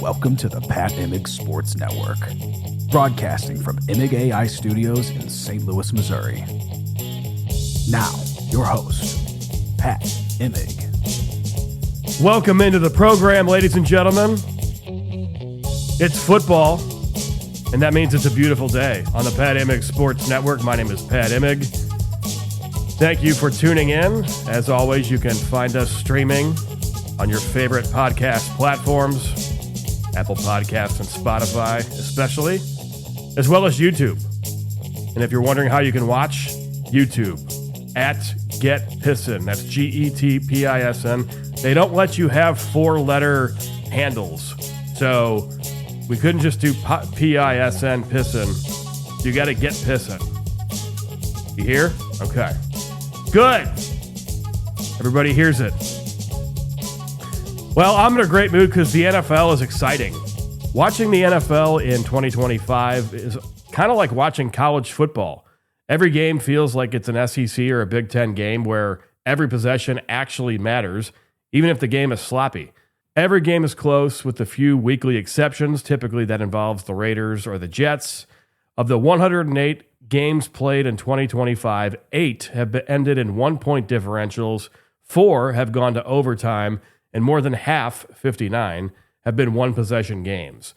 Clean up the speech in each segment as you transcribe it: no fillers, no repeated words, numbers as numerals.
Welcome to the Pat Imig Sports Network, broadcasting from Imig AI Studios in St. Louis, Missouri. Now, your host, Pat Imig. Welcome into the program, ladies and gentlemen. It's football, and that means it's a beautiful day on the Pat Imig Sports Network. My name is Pat Imig. Thank you for tuning in. As always, you can find us streaming on your favorite podcast platforms, Apple Podcasts and Spotify especially, as well as YouTube. And if you're wondering how you can watch, YouTube, at Get Pissin. That's GETPISN. They don't let you have four-letter handles. So we couldn't just do PISN, Pissin. You got to get Pissin. You hear? Okay. Good. Everybody hears it. Well, I'm in a great mood because the NFL is exciting. Watching the NFL in 2025 is kind of like watching college football. Every game feels like it's an SEC or a Big Ten game where every possession actually matters, even if the game is sloppy. Every game is close with a few weekly exceptions. Typically that involves the Raiders or the Jets. Of the 108 games played in 2025, 8 have ended in 1-point differentials, 4 have gone to overtime, and more than half, 59, have been one-possession games.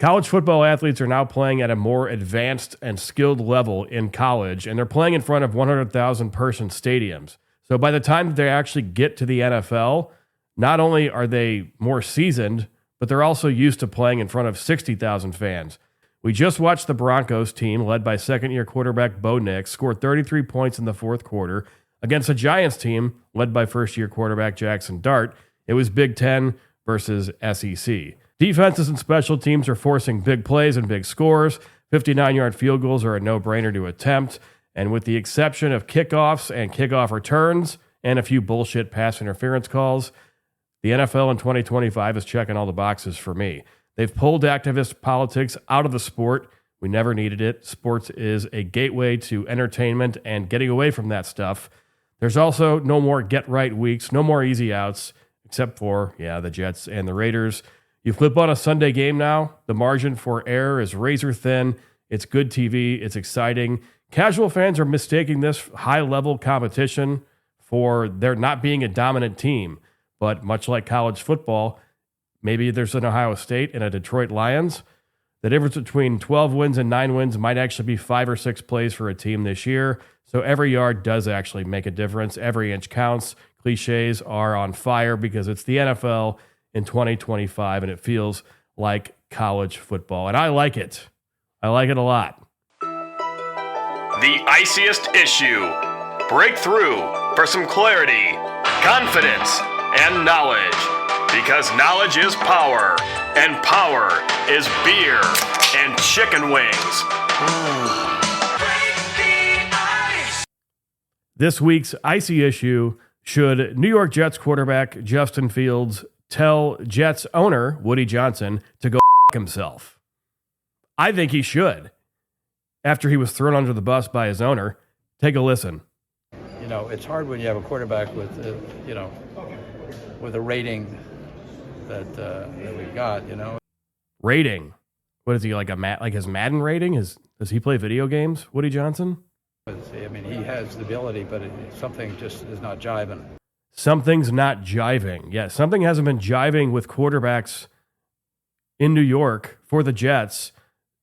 College football athletes are now playing at a more advanced and skilled level in college, and they're playing in front of 100,000-person stadiums. So by the time that they actually get to the NFL, not only are they more seasoned, but they're also used to playing in front of 60,000 fans. We just watched the Broncos team, led by second-year quarterback Bo Nix, score 33 points in the fourth quarter against a Giants team, led by first-year quarterback Jackson Dart. It was Big Ten versus SEC. Defenses and special teams are forcing big plays and big scores. 59-yard field goals are a no-brainer to attempt. And with the exception of kickoffs and kickoff returns and a few bullshit pass interference calls, the NFL in 2025 is checking all the boxes for me. They've pulled activist politics out of the sport. We never needed it. Sports is a gateway to entertainment and getting away from that stuff. There's also no more get-right weeks, no more easy outs, except for, the Jets and the Raiders. You flip on a Sunday game now, the margin for error is razor thin. It's good TV. It's exciting. Casual fans are mistaking this high-level competition for there not being a dominant team. But much like college football, maybe there's an Ohio State and a Detroit Lions. The difference between 12 wins and 9 wins might actually be 5 or 6 plays for a team this year. So every yard does actually make a difference. Every inch counts. Cliches are on fire because it's the NFL in 2025 and it feels like college football. And I like it. I like it a lot. The iciest issue. Breakthrough for some clarity, confidence, and knowledge. Because knowledge is power, and power is beer and chicken wings. This week's Icy Issue: should New York Jets quarterback Justin Fields tell Jets owner Woody Johnson to go himself? I think he should. After he was thrown under the bus by his owner. Take a listen. You know, it's hard when you have a quarterback with, with a rating that we've got, Rating? What is he, like his Madden rating? Does he play video games, Woody Johnson? I mean, he has the ability, but something just is not jiving. Something's not jiving. Yeah, something hasn't been jiving with quarterbacks in New York for the Jets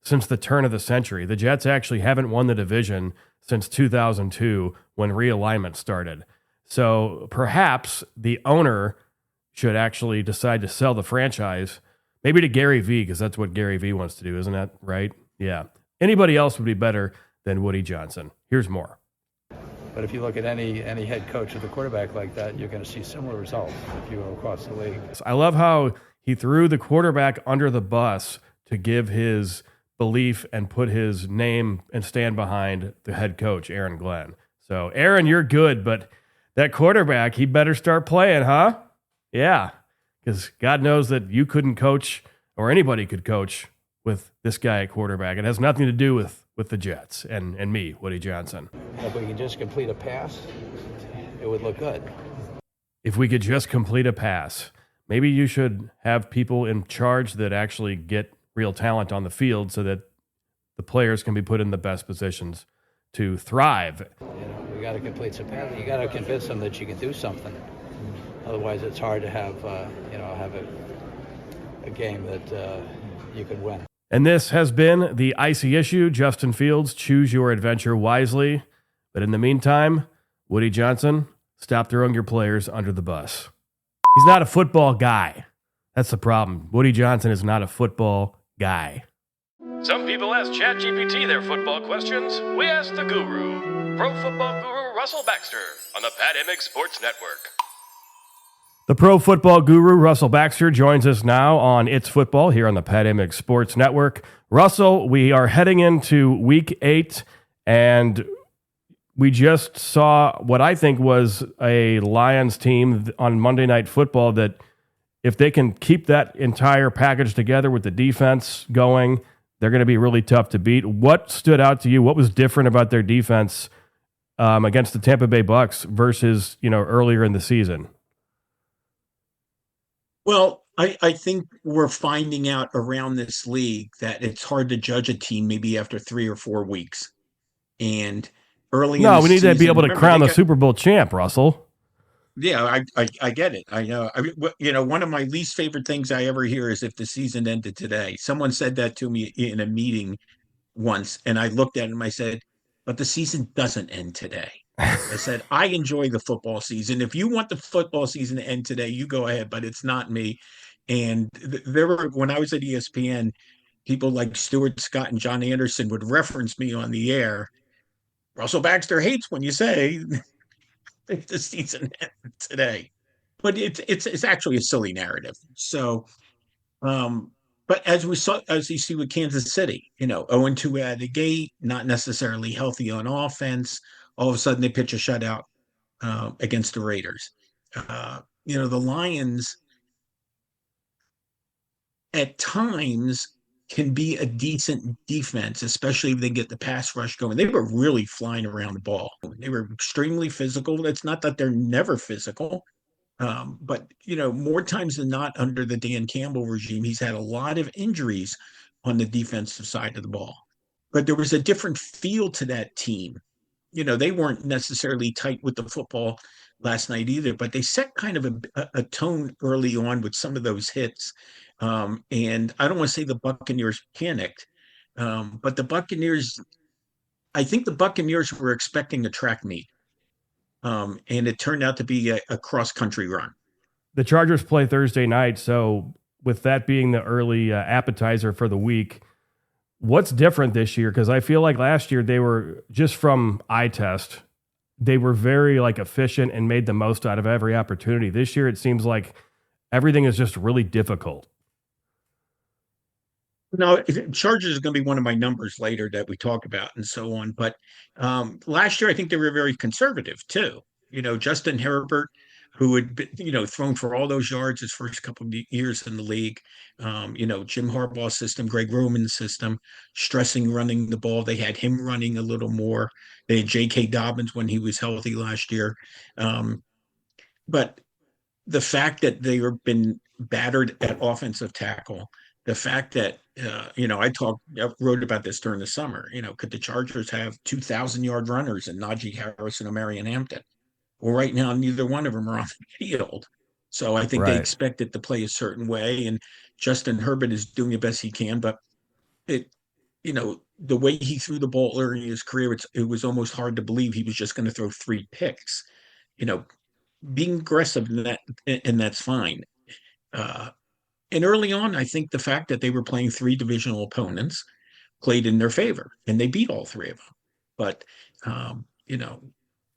since the turn of the century. The Jets actually haven't won the division since 2002 when realignment started. So perhaps the owner should actually decide to sell the franchise, maybe to Gary Vee, because that's what Gary Vee wants to do, isn't that right? Yeah. Anybody else would be better than Woody Johnson. Here's more. But if you look at any head coach with a quarterback like that, you're going to see similar results if you go across the league. I love how he threw the quarterback under the bus to give his belief and put his name and stand behind the head coach, Aaron Glenn. So, Aaron, you're good, but that quarterback, he better start playing, huh? Yeah, because God knows that you couldn't coach, or anybody could coach, with this guy at quarterback. It has nothing to do with the Jets and me, Woody Johnson. If we can just complete a pass, it would look good. If we could just complete a pass. maybe you should have people in charge that actually get real talent on the field so that the players can be put in the best positions to thrive. We got to complete some passes. You got to convince them that you can do something. Otherwise, it's hard to have have a game that you can win. And this has been the Icy Issue. Justin Fields, choose your adventure wisely. But in the meantime, Woody Johnson, stop throwing your players under the bus. He's not a football guy. That's the problem. Woody Johnson is not a football guy. Some people ask ChatGPT their football questions. We ask the guru, pro football guru Russell Baxter, on the Pat Imig Sports Network. The pro football guru, Russell Baxter, joins us now on It's Football here on the Pat Imig Sports Network. Russell, we are heading into Week 8, and we just saw what I think was a Lions team on Monday Night Football that if they can keep that entire package together with the defense going, they're going to be really tough to beat. What stood out to you? What was different about their defense against the Tampa Bay Bucs versus earlier in the season? Well, I think we're finding out around this league that it's hard to judge a team maybe after 3 or 4 weeks. And early in the we need season, to be able to crown the Super Bowl champ, Russell. Yeah, I get it. I know. One of my least favorite things I ever hear is if the season ended today. Someone said that to me in a meeting once, and I looked at him. I said, but the season doesn't end today. I said, I enjoy the football season. If you want the football season to end today, you go ahead, but it's not me. And there were, when I was at ESPN, people like Stuart Scott and John Anderson would reference me on the air. Russell Baxter hates when you say if the season ends today, but it's actually a silly narrative. So, but as you see with Kansas City, 0-2 out of the gate, not necessarily healthy on offense. All of a sudden, they pitch a shutout against the Raiders. The Lions at times can be a decent defense, especially if they get the pass rush going. They were really flying around the ball. They were extremely physical. It's not that they're never physical, but more times than not under the Dan Campbell regime, he's had a lot of injuries on the defensive side of the ball. But there was a different feel to that team. They weren't necessarily tight with the football last night either, but they set kind of a tone early on with some of those hits. And I don't want to say the Buccaneers panicked, but I think the Buccaneers were expecting a track meet. And it turned out to be a cross-country run. The Chargers play Thursday night, so with that being the early appetizer for the week, what's different this year? Because I feel like last year they were, just from eye test, they were very efficient and made the most out of every opportunity. This year it seems like everything is just really difficult. No, Chargers is going to be one of my numbers later that we talk about and so on. But last year, I think they were very conservative too. Justin Herbert, who had been, thrown for all those yards his first couple of years in the league. Jim Harbaugh's system, Greg Roman's system, stressing running the ball. They had him running a little more. They had J.K. Dobbins when he was healthy last year. But the fact that they have been battered at offensive tackle, the fact that, I wrote about this during the summer, could the Chargers have 2,000-yard runners and Najee Harris and Omarion Hampton? Well, right now, neither one of them are on the field. So I think they expect it to play a certain way. And Justin Herbert is doing the best he can. But the way he threw the ball early in his career, it was almost hard to believe he was just going to throw 3 picks. Being aggressive in that, and that's fine. And early on, I think the fact that they were playing 3 divisional opponents played in their favor, and they beat all 3 of them. But,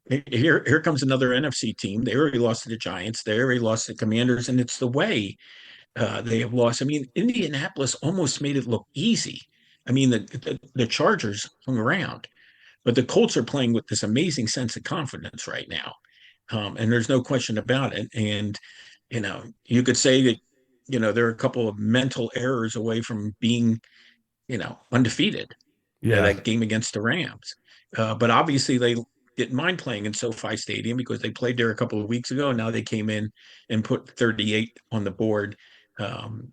here comes another NFC team. They already lost to the Giants. They already lost to the Commanders, and it's the way they have lost. I mean, Indianapolis almost made it look easy. I mean, the Chargers hung around, but the Colts are playing with this amazing sense of confidence right now. And there's no question about it. And, you could say that, they're a couple of mental errors away from being, undefeated. Yeah. That game against the Rams. But obviously didn't mind playing in SoFi Stadium because they played there a couple of weeks ago, and now they came in and put 38 on the board. Um,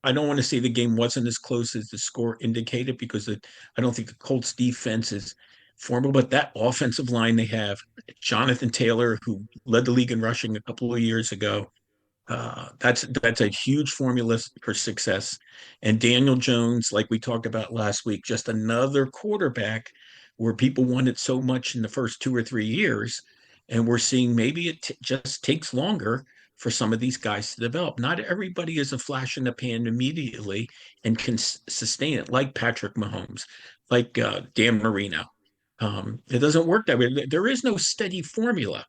I don't want to say the game wasn't as close as the score indicated because I don't think the Colts defense is formidable, but that offensive line they have, Jonathan Taylor, who led the league in rushing a couple of years ago, that's a huge formula for success. And Daniel Jones, like we talked about last week, just another quarterback where people wanted so much in the first 2 or 3 years, and we're seeing maybe it just takes longer for some of these guys to develop. Not everybody is a flash in the pan immediately and can sustain it, like Patrick Mahomes, like Dan Marino. It doesn't work that way. There is no steady formula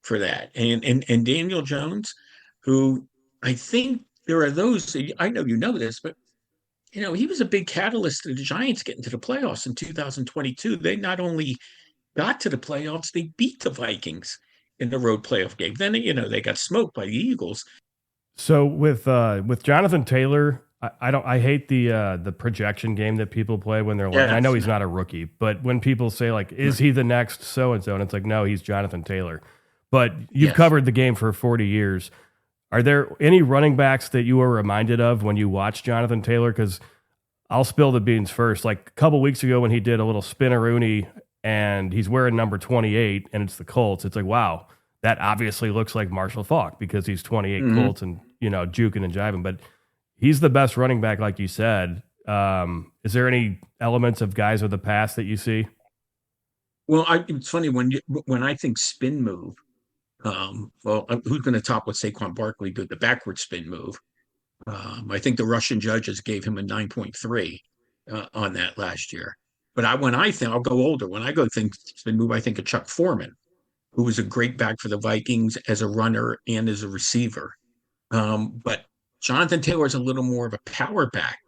for that. And Daniel Jones, who I think there are those, I know you know this, but he was a big catalyst to the Giants getting to the playoffs in 2022. They not only got to the playoffs, they beat the Vikings in the road playoff game. Then they got smoked by the Eagles. So with Jonathan Taylor, I hate the projection game that people play when they're like, I know he's not a rookie, but when people say like, is he the next so and so, and it's like, no, he's Jonathan Taylor. But you've covered the game for 40 years. Are there any running backs that you were reminded of when you watched Jonathan Taylor? Because I'll spill the beans first. Like a couple weeks ago when he did a little spinneroonie and he's wearing number 28 and it's the Colts, it's like, wow, that obviously looks like Marshall Faulk because he's 28 Colts and, juking and jiving. But he's the best running back, like you said. Is there any elements of guys of the past that you see? Well, it's funny when I think spin move, who's going to top what Saquon Barkley did, the backward spin move? I think the Russian judges gave him a 9.3 on that last year. But I'll go older. When I go think spin move, I think of Chuck Foreman, who was a great back for the Vikings as a runner and as a receiver. But Jonathan Taylor is a little more of a power back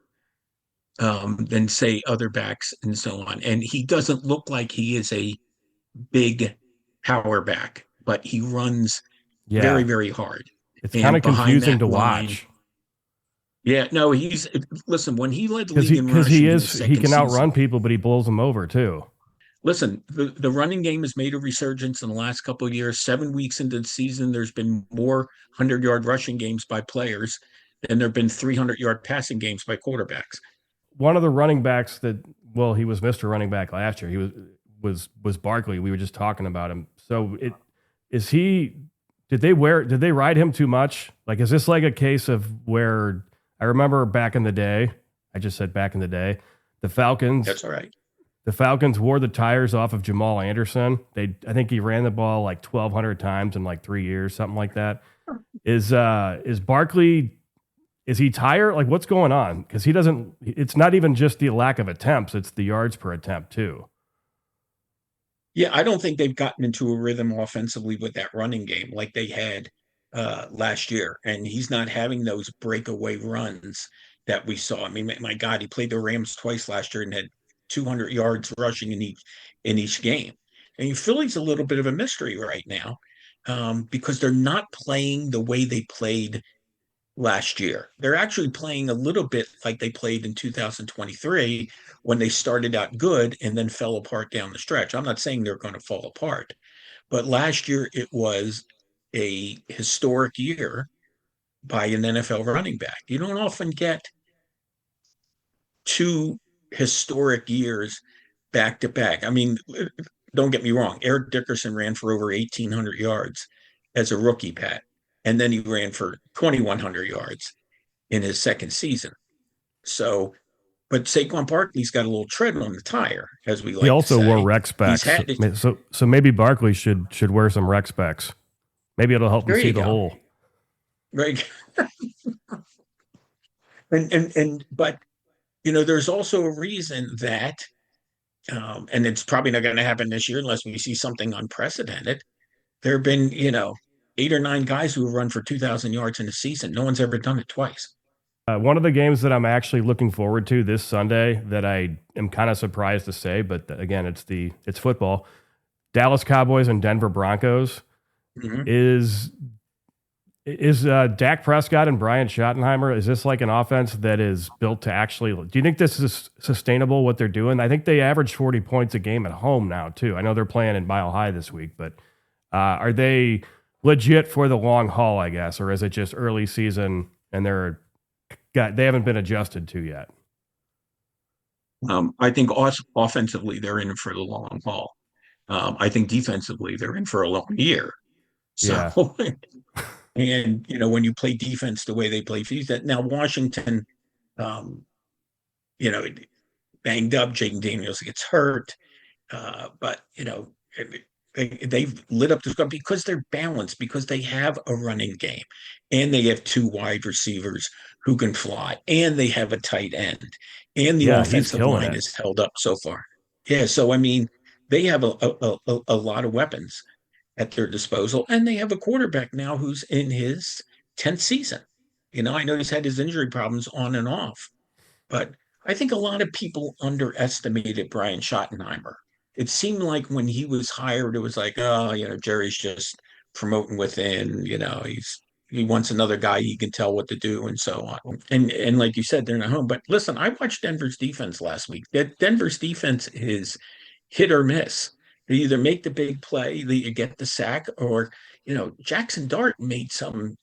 than, say, other backs and so on. And he doesn't look like he is a big power back, but he runs very, very hard. It's kind of confusing to line, watch. Yeah, no, listen, when he led the league in rushing, he can outrun people, but he blows them over too. Listen, the running game has made a resurgence in the last couple of years. 7 weeks into the season, there's been more 100-yard rushing games by players than there have been 300-yard passing games by quarterbacks. One of the running backs he was Mr. Running Back last year. He was Barkley. We were just talking about him. So did they ride him too much? Like, is this like a case of where I remember back in the day, I just said back in the day, the Falcons. That's all right. The Falcons wore the tires off of Jamal Anderson. I think he ran the ball like 1,200 times in like 3 years, something like that. Is Barkley, is he tired? Like, what's going on? Because it's not even just the lack of attempts, it's the yards per attempt too. Yeah, I don't think they've gotten into a rhythm offensively with that running game like they had last year. And he's not having those breakaway runs that we saw. I mean, my God, he played the Rams twice last year and had 200 yards rushing in each game. And Philly's a little bit of a mystery right now because they're not playing the way they played last year. They're actually playing a little bit like they played in 2023 when they started out good and then fell apart down the stretch. I'm not saying they're going to fall apart, but last year it was a historic year by an NFL running back. You don't often get two historic years back to back. I mean, don't get me wrong. Eric Dickerson ran for over 1,800 yards as a rookie, Pat. And then he ran for 2,100 yards in his second season. So, but Saquon Barkley's got a little tread on the tire, as we like to say. He also wore rec specs. So maybe Barkley should wear some rec specs. Maybe it'll help him see the hole. Right. But there's also a reason that, and it's probably not going to happen this year unless we see something unprecedented. There have been, 8 or 9 guys who have run for 2,000 yards in a season. No one's ever done it twice. One of the games that I'm actually looking forward to this Sunday that I am kind of surprised to say, but again, it's football. Dallas Cowboys and Denver Broncos. Mm-hmm. Is Dak Prescott and Brian Schottenheimer, is this like an offense that is built to actually, do you think this is sustainable, what they're doing? I think they average 40 points a game at home now, too. I know they're playing in Mile High this week, but are they legit for the long haul, I guess? Or is it just early season and they haven't been adjusted to yet? I think offensively, they're in for the long haul. I think defensively, they're in for a long year. Yeah. So, and, when you play defense the way they play defense, now Washington, you know, banged up. Jaden Daniels gets hurt. But, they've lit up the score because they're balanced, because they have a running game and they have two wide receivers who can fly, and they have a tight end, and the offensive line is held up so far. Yeah. So, I mean, they have a lot of weapons at their disposal, and they have a quarterback now who's in his 10th season. I know he's had his injury problems on and off, but I think a lot of people underestimated Brian Schottenheimer. It seemed like when he was hired, it was like, oh, Jerry's just promoting within, he wants another guy he can tell what to do and so on. And like you said, they're not home. But listen, I watched Denver's defense last week. Denver's defense is hit or miss. They either make the big play, they get the sack, or, Jackson Dart made some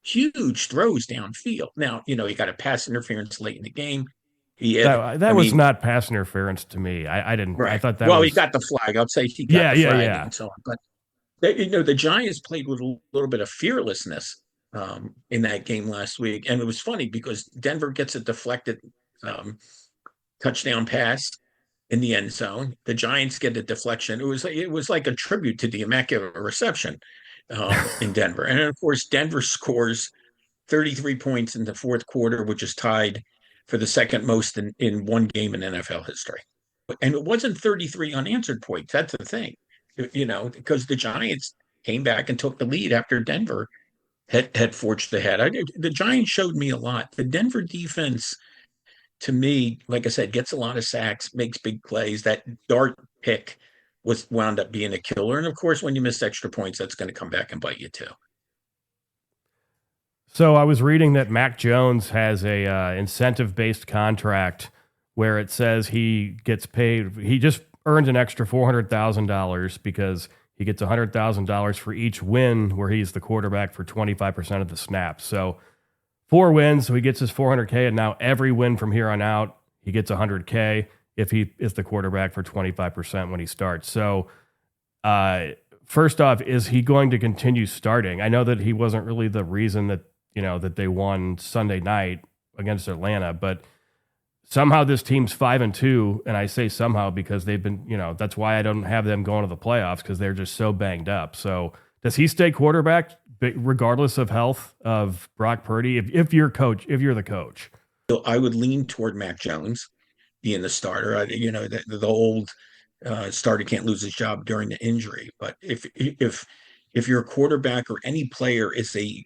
huge throws downfield. Now, he got a pass interference late in the game. That was not pass interference to me. I didn't. Right. I thought that. Well, he got the flag. I'd say he got the flag and so on. But the Giants played with a little bit of fearlessness in that game last week, and it was funny because Denver gets a deflected touchdown pass in the end zone. The Giants get a deflection. It was like a tribute to the Immaculate Reception in Denver, and of course Denver scores 33 points in the fourth quarter, which is tied for the second most in one game in NFL history. And it wasn't 33 unanswered points. That's the thing, because the Giants came back and took the lead after Denver had forged ahead. The Giants showed me a lot. The Denver defense, to me, like I said, gets a lot of sacks, makes big plays. That Dart pick wound up being a killer. And of course, when you miss extra points, that's going to come back and bite you too. So I was reading that Mac Jones has a incentive-based contract where it says he gets paid. He just earned an extra $400,000 because he gets $100,000 for each win where he's the quarterback for 25% of the snaps. So 4 wins, so he gets his $400K, and now every win from here on out, he gets $100K if he is the quarterback for 25% when he starts. So first off, is he going to continue starting? I know that he wasn't really the reason that that they won Sunday night against Atlanta, but somehow this team's 5-2, and I say somehow because they've been, that's why I don't have them going to the playoffs, because they're just so banged up. So does he stay quarterback regardless of health of Brock Purdy? If you're the coach, so I would lean toward Mac Jones being the starter. The old starter can't lose his job during the injury, but if your quarterback or any player is a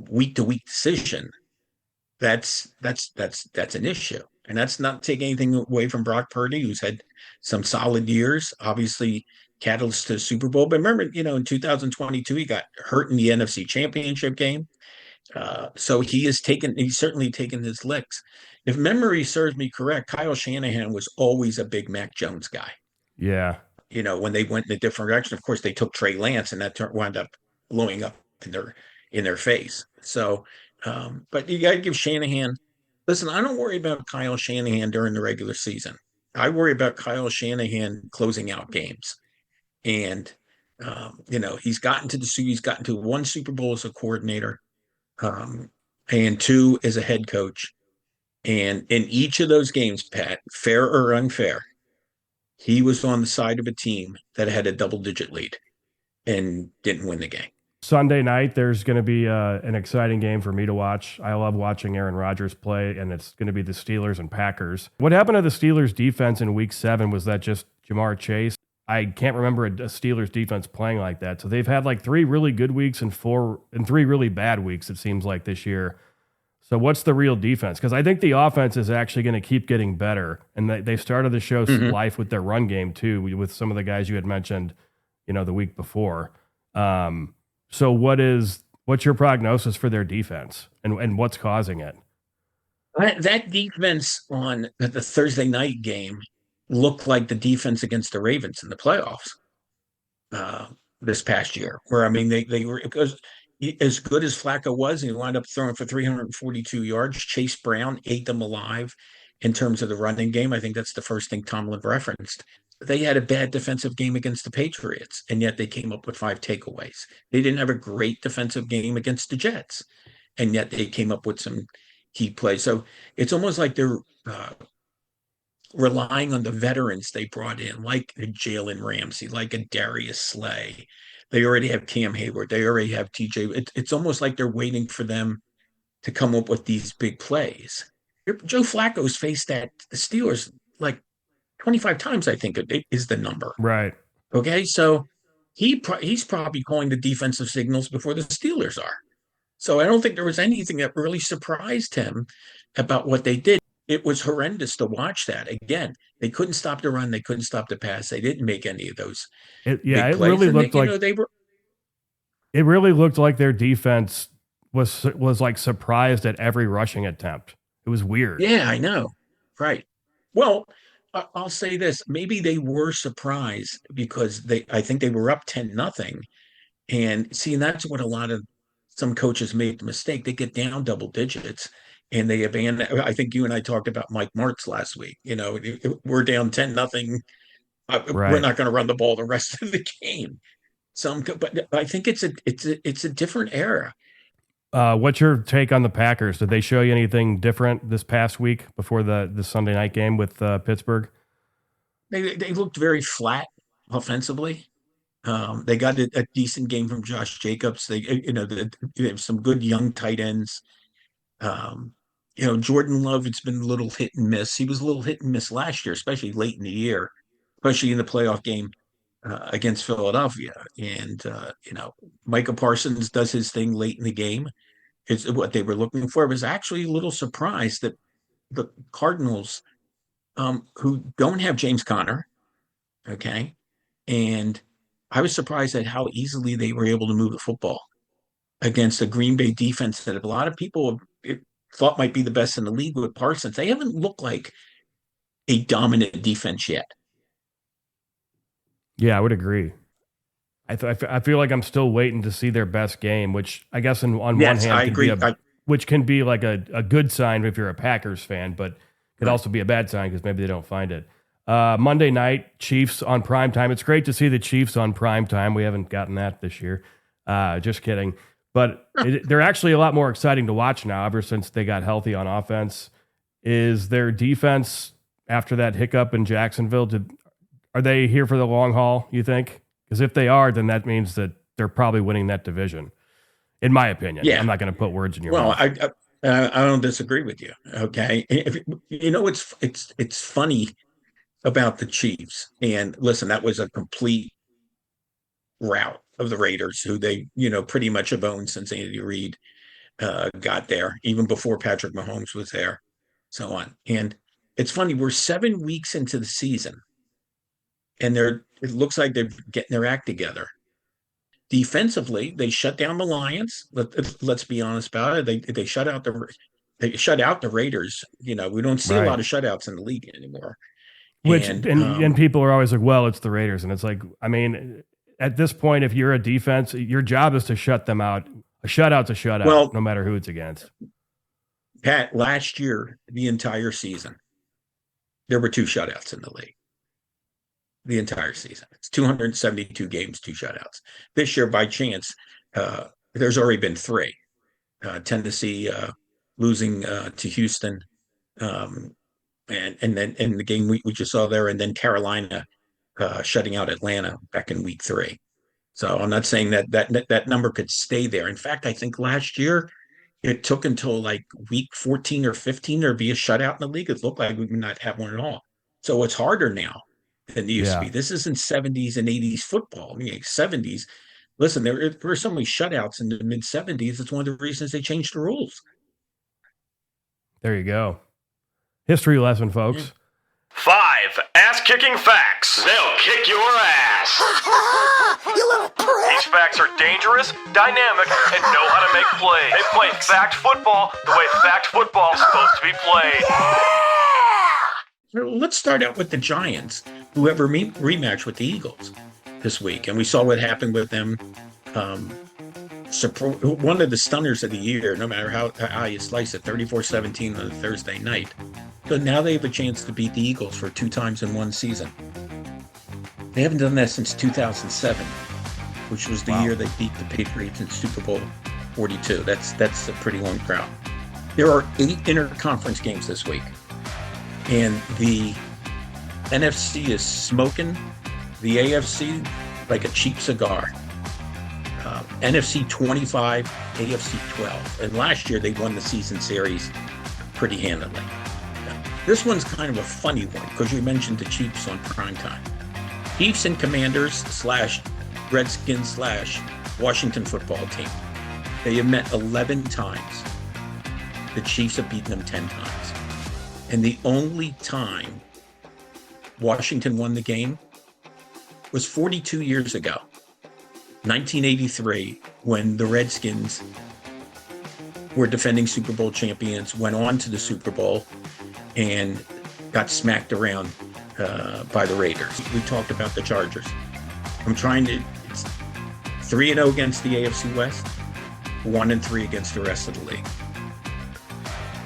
week-to-week decision, that's an issue. And that's not taking anything away from Brock Purdy, who's had some solid years, obviously catalyst to the Super Bowl. But remember, in 2022, he got hurt in the NFC Championship game. So he's certainly taken his licks. If memory serves me correct, Kyle Shanahan was always a big Mac Jones guy. Yeah. When they went in a different direction, of course, they took Trey Lance, and that wound up blowing up in their face. So, but you got to give Shanahan. Listen, I don't worry about Kyle Shanahan during the regular season. I worry about Kyle Shanahan closing out games. And, he's gotten to 1 Super Bowl as a coordinator, and 2 as a head coach. And in each of those games, Pat, fair or unfair, he was on the side of a team that had a double-digit lead and didn't win the game. Sunday night, there's going to be an exciting game for me to watch. I love watching Aaron Rodgers play, and it's going to be the Steelers and Packers. What happened to the Steelers defense in Week 7? Was that just Jamar Chase? I can't remember a Steelers defense playing like that. So they've had like 3 really good weeks and 3 really bad weeks, it seems like, this year. So what's the real defense? Because I think the offense is actually going to keep getting better. And they started the show life with their run game, too, with some of the guys you had mentioned, the week before. So what is What's your prognosis for their defense and what's causing it? That defense on the Thursday night game looked like the defense against the Ravens in the playoffs this past year, where I mean they were, because as good as Flacco was, he wound up throwing for 342 yards. Chase Brown ate them alive in terms of the running game. I think that's the first thing Tomlin referenced. They had a bad defensive game against the Patriots, and yet they came up with 5 takeaways. They didn't have a great defensive game against the Jets, and yet they came up with some key plays. So it's almost like they're relying on the veterans they brought in, like a Jalen Ramsey, like a Darius Slay. They already have Cam Hayward. They already have TJ. It's almost like they're waiting for them to come up with these big plays. Joe Flacco's faced the Steelers like 25 times, I think it is the number. Right. Okay, so he's probably calling the defensive signals before the Steelers are. So I don't think there was anything that really surprised him about what they did. It was horrendous to watch that. Again, they couldn't stop the run. They couldn't stop the pass. They didn't make any of those. It really looked like it really looked like their defense was like surprised at every rushing attempt. It was weird. Yeah, I know. Right. Well, I'll say this. Maybe they were surprised because I think they were up 10-0. And see, that's what some coaches make the mistake. They get down double digits and they abandon. I think you and I talked about Mike Martz last week. We're down 10-0. Right. We're not going to run the ball the rest of the game. But I think it's a different era. What's your take on the Packers? Did they show you anything different this past week before the Sunday night game with Pittsburgh? They looked very flat offensively. They got a decent game from Josh Jacobs. They have some good young tight ends. Jordan Love, it's been a little hit and miss. He was a little hit and miss last year, especially late in the year, especially in the playoff game against Philadelphia. And, Micah Parsons does his thing late in the game. It's what they were looking for. I was actually a little surprised that the Cardinals, who don't have James Conner, okay, and I was surprised at how easily they were able to move the football against a Green Bay defense that a lot of people thought might be the best in the league with Parsons. They haven't looked like a dominant defense yet. Yeah, I would agree. I feel like I'm still waiting to see their best game, which I guess on one hand, I agree. Which can be like a good sign if you're a Packers fan, but could also be a bad sign because maybe they don't find it. Monday night, Chiefs on primetime. It's great to see the Chiefs on primetime. We haven't gotten that this year. Just kidding. But they're actually a lot more exciting to watch now ever since they got healthy on offense. Is their defense, after that hiccup in Jacksonville, are they here for the long haul, you think? Because if they are, then that means that they're probably winning that division, in my opinion. Yeah. I'm not going to put words in your mouth. Well, I don't disagree with you, okay? It's funny about the Chiefs. And listen, that was a complete rout of the Raiders, who they, pretty much have owned since Andy Reid got there, even before Patrick Mahomes was there, so on. And it's funny, we're 7 weeks into the season, and it looks like they're getting their act together. Defensively, they shut down the Lions. Let's be honest about it. They shut out the Raiders. We don't see a lot of shutouts in the league anymore. And people are always like, well, it's the Raiders. And it's like, I mean, at this point, if you're a defense, your job is to shut them out. A shutout's a shutout, no matter who it's against. Pat, last year, the entire season, there were 2 shutouts in the league. The entire season. It's 272 games, 2 shutouts. This year, by chance, there's already been 3. Tennessee losing to Houston, and then in the game we just saw there, and then Carolina shutting out Atlanta back in week 3. So I'm not saying that number could stay there. In fact, I think last year it took until like week 14 or 15 there to be a shutout in the league. It looked like we would not have one at all. So it's harder now than it used to be. This isn't 70s and 80s football. I mean, 70s. Listen, there were so many shutouts in the mid 70s. It's one of the reasons they changed the rules. There you go. History lesson, folks. 5. Ask ass-kicking facts. They'll kick your ass. You little prick! These facts are dangerous, dynamic, and know how to make plays. They play fact football the way fact football is supposed to be played. Let's start out with the Giants, who have a rematch with the Eagles this week. And we saw what happened with them. One of the stunners of the year, no matter how you slice it, 34-17 on a Thursday night. So now they have a chance to beat the Eagles for 2 times in one season. They haven't done that since 2007, which was the year they beat the Patriots in Super Bowl 42. That's a pretty long drought. There are 8 interconference games this week, and the NFC is smoking the AFC like a cheap cigar. NFC 25, AFC 12. And last year they won the season series pretty handily. This one's kind of a funny one because you mentioned the Chiefs on primetime. Chiefs and Commanders / Redskins / Washington football team. They have met 11 times. The Chiefs have beaten them 10 times. And the only time Washington won the game was 42 years ago. 1983, when the Redskins were defending Super Bowl champions, went on to the Super Bowl and got smacked around by the Raiders. We talked about the Chargers. It's 3-0 against the AFC West, 1-3 against the rest of the league.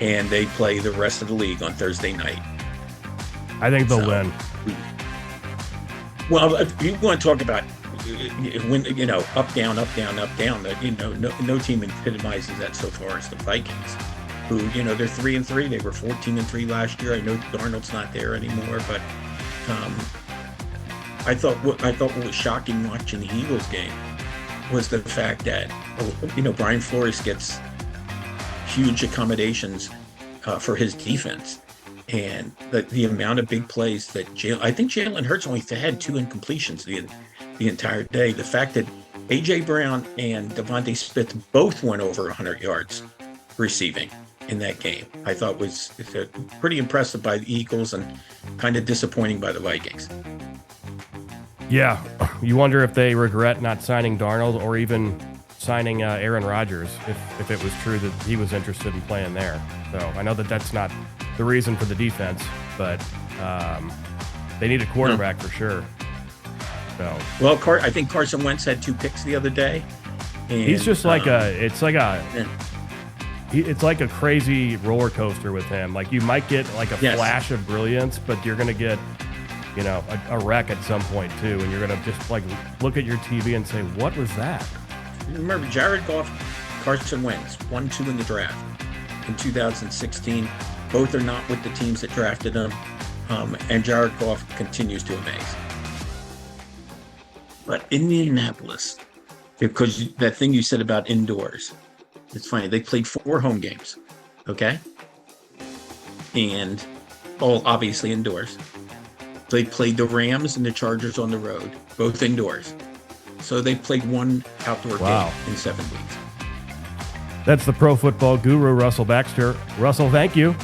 And they play the rest of the league on Thursday night. I think they'll win. Well, if you want to talk about when up down, that no team epitomizes that so far as the Vikings, who they're 3-3. They were 14-3 last year. I know Darnold's not there anymore, but I thought what was shocking watching the Eagles game was the fact that Brian Flores gets huge accommodations for his defense. And the amount of big plays that I think Jalen Hurts only had 2 incompletions the entire day. The fact that A.J. Brown and Devontae Smith both went over 100 yards receiving in that game, I thought was pretty impressive by the Eagles and kind of disappointing by the Vikings. Yeah, you wonder if they regret not signing Darnold or even signing Aaron Rodgers if it was true that he was interested in playing there. So I know that's not the reason for the defense, but they need a quarterback for sure. So I think Carson Wentz had 2 picks the other day. And, he's just like it's like a crazy roller coaster with him. Like you might get like a flash of brilliance, but you're gonna get a wreck at some point too, and you're gonna just like look at your TV and say, "What was that?" Remember Jared Goff, Carson Wentz, 1-2 in the draft in 2016. Both are not with the teams that drafted them, and Jared Goff continues to amaze. But Indianapolis, because that thing you said about indoors, it's funny. They played 4 home games, okay? And all obviously indoors. They played the Rams and the Chargers on the road, both indoors. So they played 1 outdoor game in 7 weeks. That's the pro football guru, Russell Baxter. Russell, thank you.